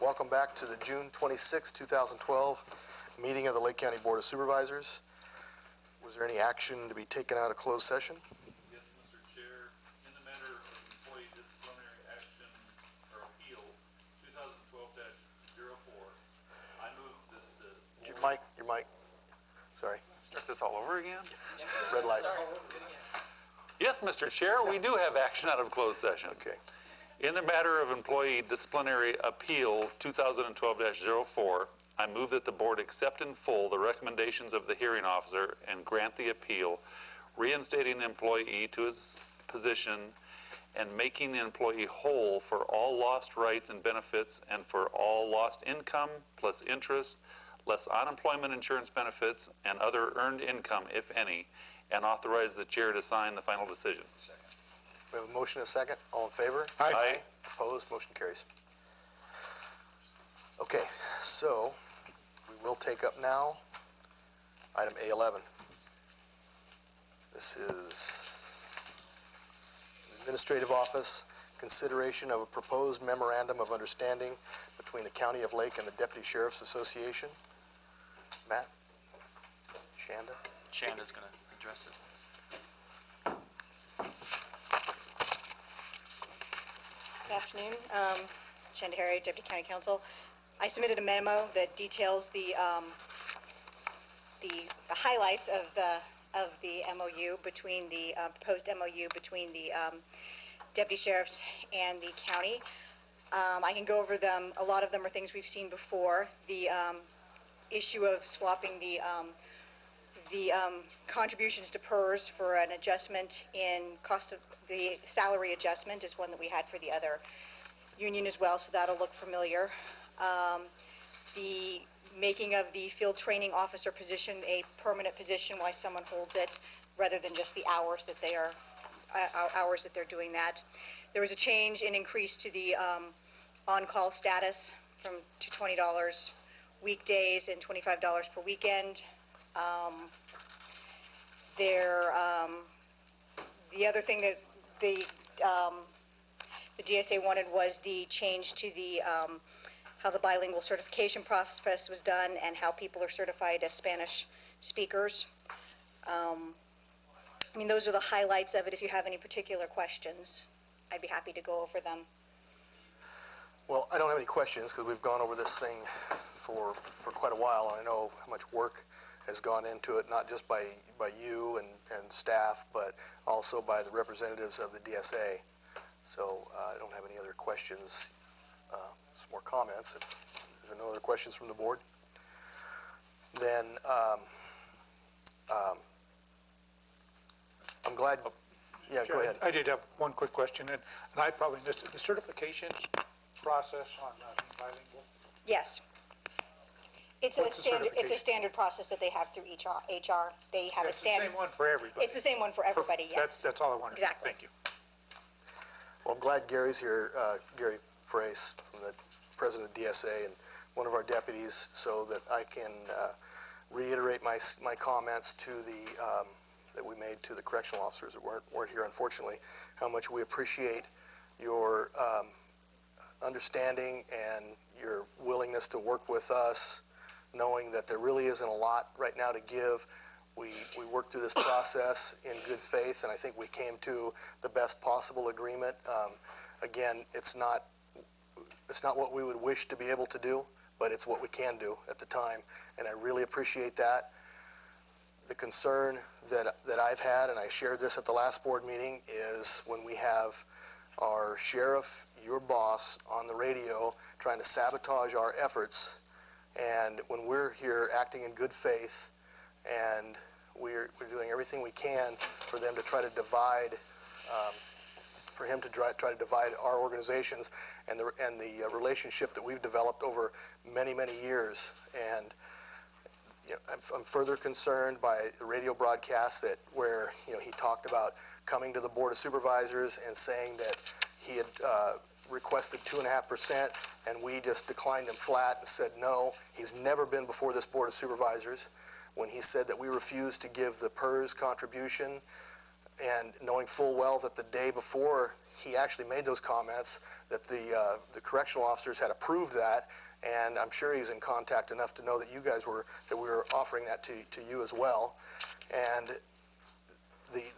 Welcome back to the June 26, 2012 meeting of the Lake County Board of Supervisors. Was there any action to be taken out of closed session? Yes, Mr. Chair. In the matter of employee disciplinary action or appeal 2012-04, I move that the... Your mic. Sorry. Start this all over again? Red light. Yes, Mr. Chair, we do have action out of closed session. Okay. In the matter of employee disciplinary appeal 2012-04, I move that the board accept in full the recommendations of the hearing officer and grant the appeal, reinstating the employee to his position and making the employee whole for all lost rights and benefits and for all lost income plus interest, less unemployment insurance benefits, and other earned income, if any, and authorize the chair to sign the final decision. Second. We have a motion and a second. All in favor? Aye. Opposed? Motion carries. Okay, so we will take up now item A11. This is Administrative Office, consideration of a proposed memorandum of understanding between the County of Lake and the Deputy Sheriff's Association. Matt? Shanda? Shanda's going to address it. Good afternoon. Shanda Harry, Deputy County Counsel. I submitted a memo that details the highlights of the MOU between the proposed MOU between the deputy sheriffs and the county. I can go over them. A lot of them are things we've seen before. The issue of swapping the contributions to PERS for an adjustment in cost of the salary adjustment is one that we had for the other union as well, so that'll look familiar. The making of the field training officer position a permanent position, why someone holds it rather than just the hours that they are hours that they're doing that. There was a change in increase to the on-call status from to $20 weekdays and $25 per weekend. The other thing that the DSA wanted was the change to the how the bilingual certification process was done and how people are certified as Spanish speakers. I mean, those are the highlights of it. If you have any particular questions, I'd be happy to go over them. Well, I don't have any questions because we've gone over this thing for quite a while, and I know how much work has gone into it, not just by you and staff, but also by the representatives of the DSA. So I don't have any other questions. Some more comments. If there are no other questions from the board, then I'm glad. Yeah, go ahead. I did have one quick question, and I probably missed it. The certification process on bilingual? Yes. It's a standard process that they have through HR. They have a standard. It's the same one for everybody. It's the same one for everybody, yes. That's all I wanted. Exactly. Thank you. Well, I'm glad Gary's here, Gary Frace, from the president of DSA and one of our deputies, so that I can reiterate my comments to the that we made to the correctional officers that weren't here, unfortunately, how much we appreciate your understanding and your willingness to work with us, knowing that there really isn't a lot right now to give. We worked through this process in good faith, and I think we came to the best possible agreement. Again, it's not what we would wish to be able to do, but it's what we can do at the time, and I really appreciate that. The concern that I've had, and I shared this at the last board meeting, is when we have our sheriff, your boss, on the radio trying to sabotage our efforts, and when we're here acting in good faith, and we're doing everything we can for them to try to divide, for him to try to divide our organizations and the relationship that we've developed over many years. And you know, I'm further concerned by the radio broadcast that where he talked about coming to the Board of Supervisors and saying that he had requested 2.5%, and we just declined him flat and said no. He's never been before this Board of Supervisors. When he said that we refused to give the PERS contribution and knowing full well that the day before he actually made those comments, that the correctional officers had approved that, and I'm sure he's in contact enough to know that that we were offering that to you as well. And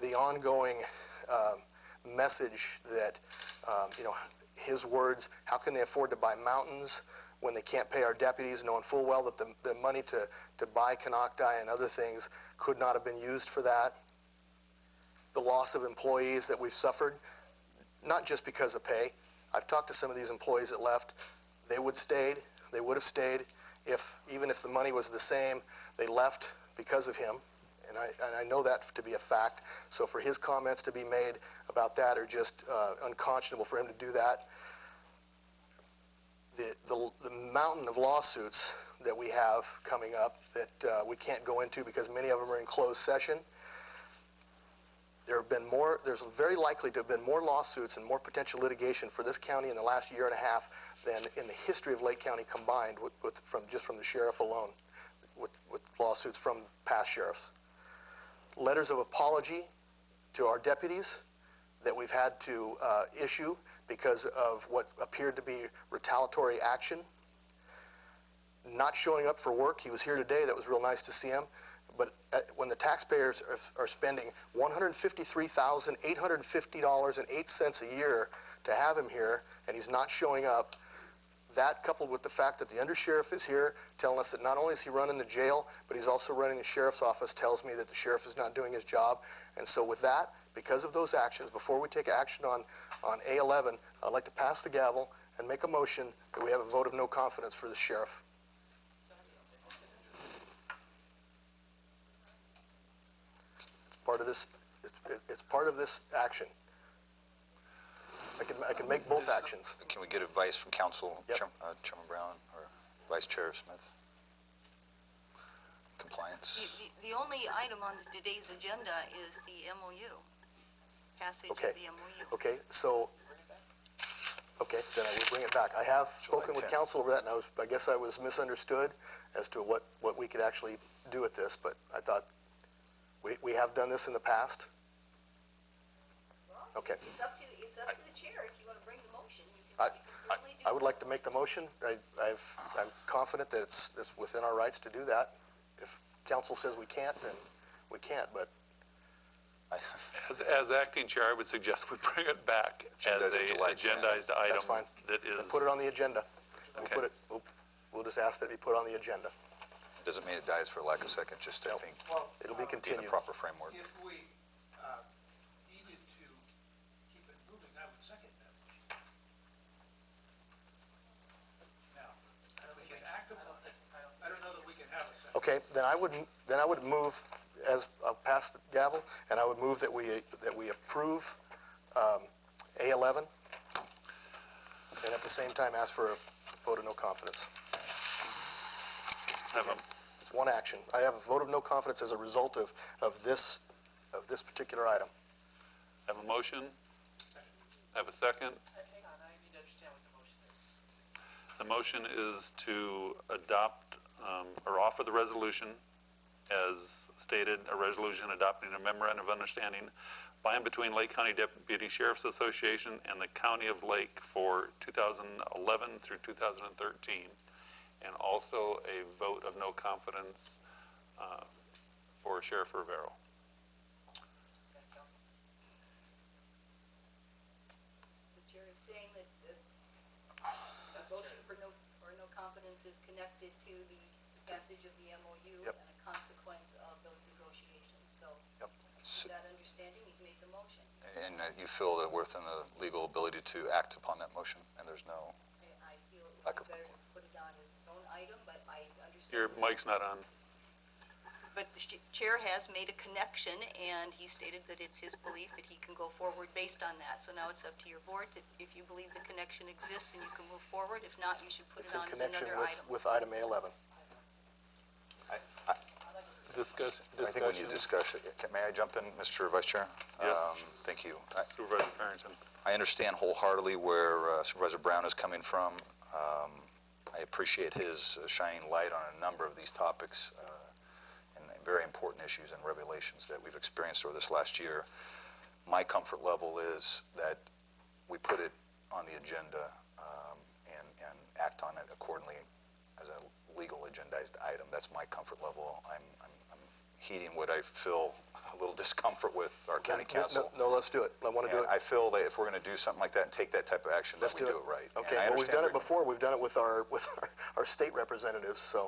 the ongoing message that, his words, how can they afford to buy mountains when they can't pay our deputies, knowing full well that the money to buy Canocti and other things could not have been used for that. The loss of employees that we've suffered, not just because of pay. I've talked to some of these employees that left. They would have stayed even if the money was the same. They left because of him, and I know that to be a fact. So for his comments to be made about that are just unconscionable for him to do that. The mountain of lawsuits that we have coming up that we can't go into because many of them are in closed session. There's very likely to have been more lawsuits and more potential litigation for this county in the last year and a half than in the history of Lake County combined just from the sheriff alone, with lawsuits from past sheriffs. Letters of apology to our deputies that we've had to issue because of what appeared to be retaliatory action. Not showing up for work. He was here today. That was real nice to see him. But when the taxpayers are spending $153,850.08 a year to have him here, and he's not showing up, that coupled with the fact that the undersheriff is here telling us that not only is he running the jail, but he's also running the sheriff's office, tells me that the sheriff is not doing his job. And so with that, because of those actions, before we take action on A11, I'd like to pass the gavel and make a motion that we have a vote of no confidence for the sheriff. Part of this, it's part of this action. I can make both actions. Can we get advice from counsel, Yep. Chairman Brown or Vice Chair Smith? Compliance. The only item on today's agenda is the MOU, passage Okay. of the MOU. Okay, so, then I will bring it back. I have spoken with 10th. counsel over that, and I guess I was misunderstood as to what we could actually do with this, but I thought we have done this in the past. Okay. It's up to the chair. If you want to bring the motion, you can certainly do I would like to make the motion. I'm confident that it's within our rights to do that. If counsel says we can't, then we can't, but As acting chair, I would suggest we bring it back as Agendize it a July 10th. agendized item. that's fine. That is, Then put it on the agenda. Okay. We'll just ask that it be put on the agenda. Doesn't mean it dies for lack of second, just I Nope. think Well, It'll be be in continued. the proper framework. if we needed to keep it moving, I would second that motion. Now, we can act upon it. I don't know that we can have a second. Okay, then I would move, as I'll pass the gavel, and I would move that we approve A11, and at the same time ask for a vote of no confidence. It's one action. I have a vote of no confidence as a result of this particular item. have a motion? Have a second? Hang on, I need to understand what the motion is. The motion is to adopt or offer the resolution as stated, a resolution adopting a memorandum of understanding by and between Lake County Deputy Sheriff's Association and the County of Lake for 2011 through 2013, and also a vote of no confidence for Sheriff Rivero. The chair is saying that a vote for no confidence is connected to the passage of the MOU Yep. and a consequence of those negotiations. So, Yep. with that understanding, he's made the motion. And you feel that we're within the legal ability to act upon that motion, and there's no I feel it lack would of be better to put it on as its own item, but I understand. Your mic's not on. But the chair has made a connection, and he stated that it's his belief that he can go forward based on that. So now it's up to your board if you believe the connection exists and you can move forward. If not, you should put It's it in on as connection another item. with item A11. Discussion. I think we need to discuss it. May I jump in, Mr. Vice Chair? Yes. Thank you. Supervisor Farrington. I understand wholeheartily where Supervisor Brown is coming from. I appreciate his shining light on a number of these topics and very important issues and revelations that we've experienced over this last year. My comfort level is that we put it on the agenda and act on it accordingly as a legal agendized item. That's my comfort level. I'm heeding what I feel a little discomfort with our county council. No, let's do it. I want to do it. I feel that if we're going to do something like that and take that type of action, that Let's we do it right. Okay, And I well, we've done understand it before. We've done it with our state representatives, so,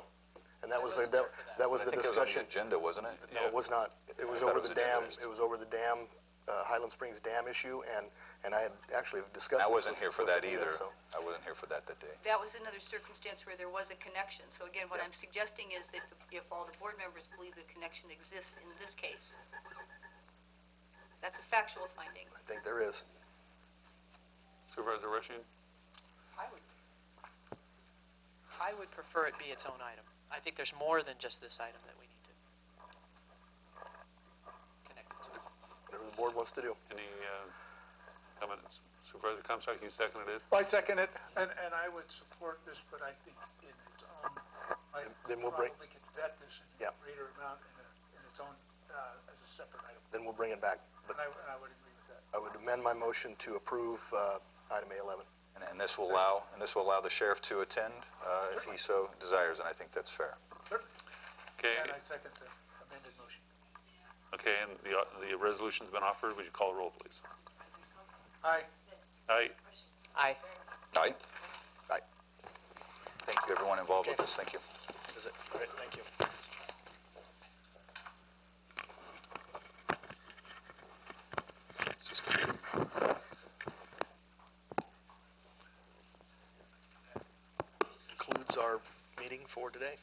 and that was the I think it was on the discussion. agenda, wasn't it? No, it was not. It was I thought over it was the dam, agendized. it was over the dam, Highland Springs Dam issue, and I had actually discussed I this wasn't with- here for with that Anita, either. so. I wasn't here for that day. That was another circumstance where there was a connection. So again, what Yeah. I'm suggesting is that if all the board members believe the connection exists in this case, that's a factual finding. I think there is. Supervisor Rushing? I would prefer it be its own item. I think there's more than just this item that we need to connect it to. Whatever the board wants to do. Any comments? Supervisor Comstock, you seconded it? I second it, and I would support this, but I think in its own, I Then we'll bring- probably could vet this in Yeah. a greater amount in its own, as a separate item. Then we'll bring it back. But And I would agree with that. I would amend my motion to approve item A11. And this will allow the sheriff to attend if he so desires, and I think that's fair. Okay, And I second the amended motion. okay, and the resolution's been offered. Would you call roll, please? Aye. Aye. Aye. Aye? Aye. Thank you, everyone involved with Okay. this. Thank you. Is it? All right, thank you. Concludes our meeting for today.